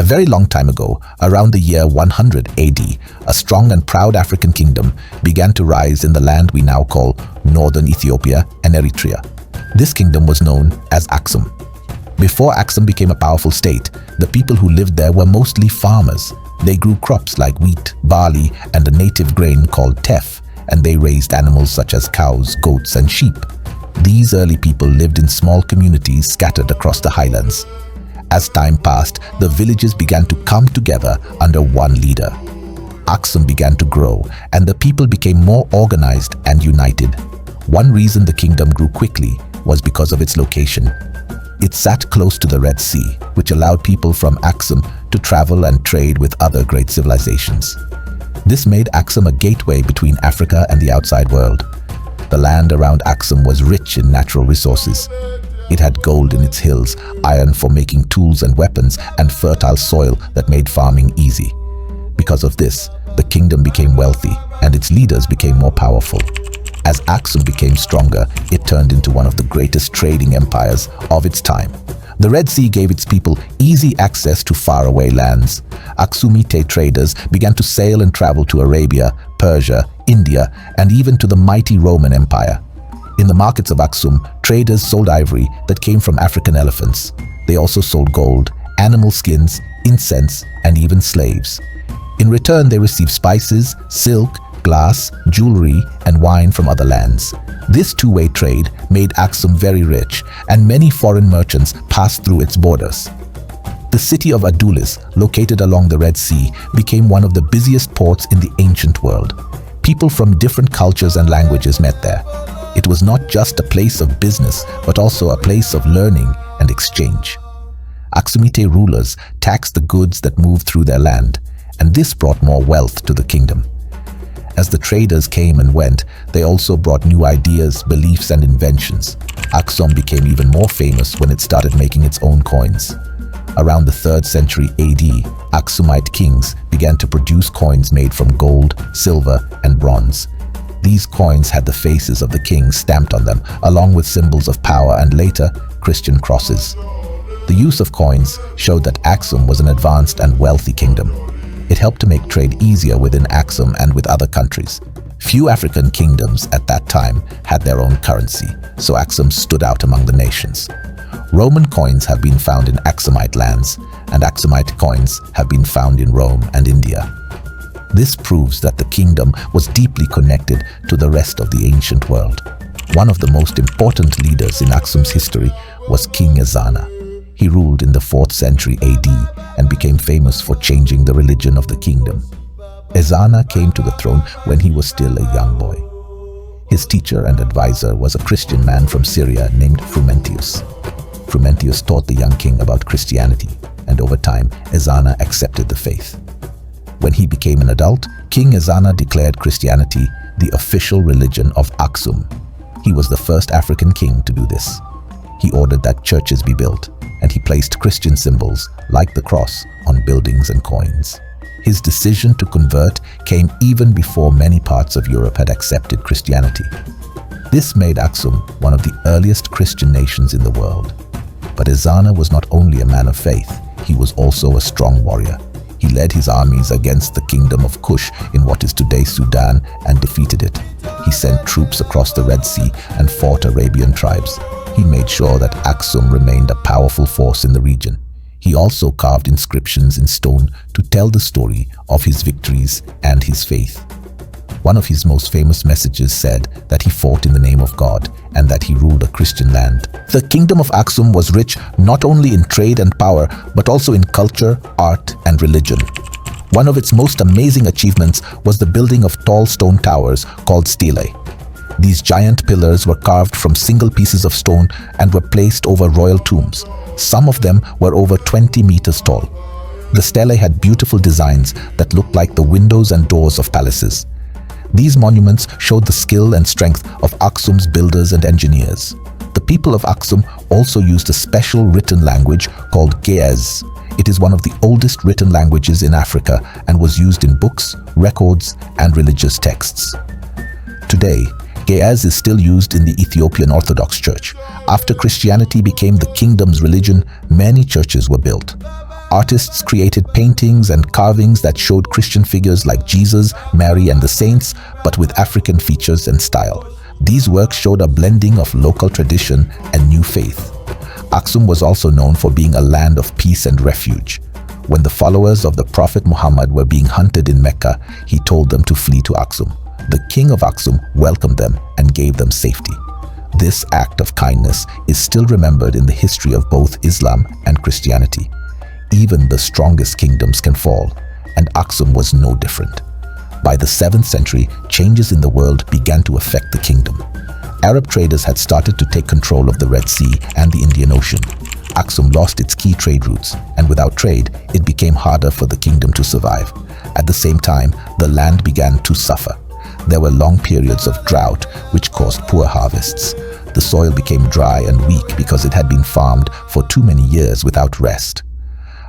A very long time ago, around the year 100 AD, a strong and proud African kingdom began to rise in the land we now call northern Ethiopia and Eritrea. This kingdom was known as Aksum. Before Aksum became a powerful state, the people who lived there were mostly farmers. They grew crops like wheat, barley, and a native grain called teff, and they raised animals such as cows, goats, and sheep. These early people lived in small communities scattered across the highlands. As time passed, the villages began to come together under one leader. Aksum began to grow, and the people became more organized and united. One reason the kingdom grew quickly was because of its location. It sat close to the Red Sea, which allowed people from Aksum to travel and trade with other great civilizations. This made Aksum a gateway between Africa and the outside world. The land around Aksum was rich in natural resources. It had gold in its hills, iron for making tools and weapons, and fertile soil that made farming easy. Because of this, the kingdom became wealthy and its leaders became more powerful. As Aksum became stronger, it turned into one of the greatest trading empires of its time. The Red Sea gave its people easy access to faraway lands. Aksumite traders began to sail and travel to Arabia, Persia, India, and even to the mighty Roman Empire. In the markets of Aksum, traders sold ivory that came from African elephants. They also sold gold, animal skins, incense, and even slaves. In return, they received spices, silk, glass, jewelry, and wine from other lands. This two-way trade made Aksum very rich, and many foreign merchants passed through its borders. The city of Adulis, located along the Red Sea, became one of the busiest ports in the ancient world. People from different cultures and languages met there. It was not just a place of business, but also a place of learning and exchange. Aksumite rulers taxed the goods that moved through their land, and this brought more wealth to the kingdom. As the traders came and went, they also brought new ideas, beliefs, and inventions. Aksum became even more famous when it started making its own coins. Around the 3rd century AD, Aksumite kings began to produce coins made from gold, silver, and bronze. These coins had the faces of the kings stamped on them, along with symbols of power and later, Christian crosses. The use of coins showed that Aksum was an advanced and wealthy kingdom. It helped to make trade easier within Aksum and with other countries. Few African kingdoms at that time had their own currency, so Aksum stood out among the nations. Roman coins have been found in Aksumite lands, and Aksumite coins have been found in Rome and India. This proves that the kingdom was deeply connected to the rest of the ancient world. One of the most important leaders in Aksum's history was King Ezana. He ruled in the 4th century AD and became famous for changing the religion of the kingdom. Ezana came to the throne when he was still a young boy. His teacher and advisor was a Christian man from Syria named Frumentius. Frumentius taught the young king about Christianity, and over time, Ezana accepted the faith. When he became an adult, King Ezana declared Christianity the official religion of Aksum. He was the first African king to do this. He ordered that churches be built, and he placed Christian symbols, like the cross, on buildings and coins. His decision to convert came even before many parts of Europe had accepted Christianity. This made Aksum one of the earliest Christian nations in the world. But Ezana was not only a man of faith, he was also a strong warrior. He led his armies against the kingdom of Kush in what is today Sudan and defeated it. He sent troops across the Red Sea and fought Arabian tribes. He made sure that Aksum remained a powerful force in the region. He also carved inscriptions in stone to tell the story of his victories and his faith. One of his most famous messages said that he fought in the name of God and that he ruled a Christian land. The kingdom of Aksum was rich not only in trade and power, but also in culture, art, and religion. One of its most amazing achievements was the building of tall stone towers called stelae. These giant pillars were carved from single pieces of stone and were placed over royal tombs. Some of them were over 20 meters tall. The stelae had beautiful designs that looked like the windows and doors of palaces. These monuments showed the skill and strength of Aksum's builders and engineers. The people of Aksum also used a special written language called Ge'ez. It is one of the oldest written languages in Africa and was used in books, records, and religious texts. Today, Ge'ez is still used in the Ethiopian Orthodox Church. After Christianity became the kingdom's religion, many churches were built. Artists created paintings and carvings that showed Christian figures like Jesus, Mary, and the saints, but with African features and style. These works showed a blending of local tradition and new faith. Aksum was also known for being a land of peace and refuge. When the followers of the Prophet Muhammad were being hunted in Mecca, he told them to flee to Aksum. The King of Aksum welcomed them and gave them safety. This act of kindness is still remembered in the history of both Islam and Christianity. Even the strongest kingdoms can fall, and Aksum was no different. By the 7th century, changes in the world began to affect the kingdom. Arab traders had started to take control of the Red Sea and the Indian Ocean. Aksum lost its key trade routes, and without trade, it became harder for the kingdom to survive. At the same time, the land began to suffer. There were long periods of drought, which caused poor harvests. The soil became dry and weak because it had been farmed for too many years without rest.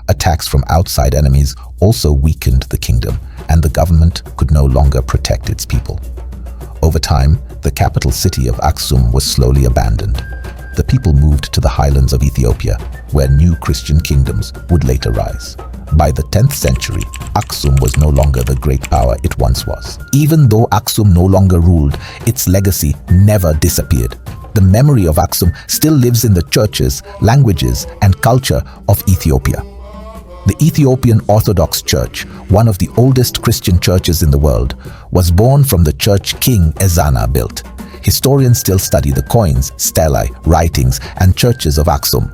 Attacks from outside enemies also weakened the kingdom, and the government could no longer protect its people. Over time, the capital city of Aksum was slowly abandoned. The people moved to the highlands of Ethiopia, where new Christian kingdoms would later rise. By the 10th century, Aksum was no longer the great power it once was. Even though Aksum no longer ruled, its legacy never disappeared. The memory of Aksum still lives in the churches, languages, and culture of Ethiopia. The Ethiopian Orthodox Church, one of the oldest Christian churches in the world, was born from the church King Ezana built. Historians still study the coins, stelae, writings, and churches of Aksum.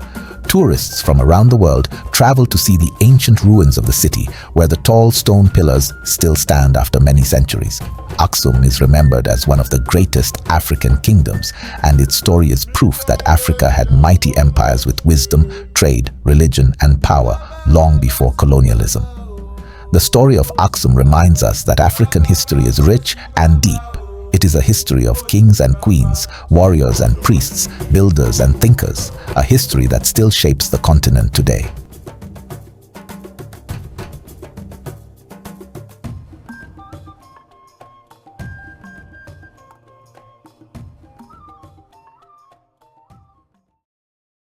Tourists from around the world travel to see the ancient ruins of the city, where the tall stone pillars still stand after many centuries. Aksum is remembered as one of the greatest African kingdoms, and its story is proof that Africa had mighty empires with wisdom, trade, religion, and power long before colonialism. The story of Aksum reminds us that African history is rich and deep. It is a history of kings and queens, warriors and priests, builders and thinkers, a history that still shapes the continent today.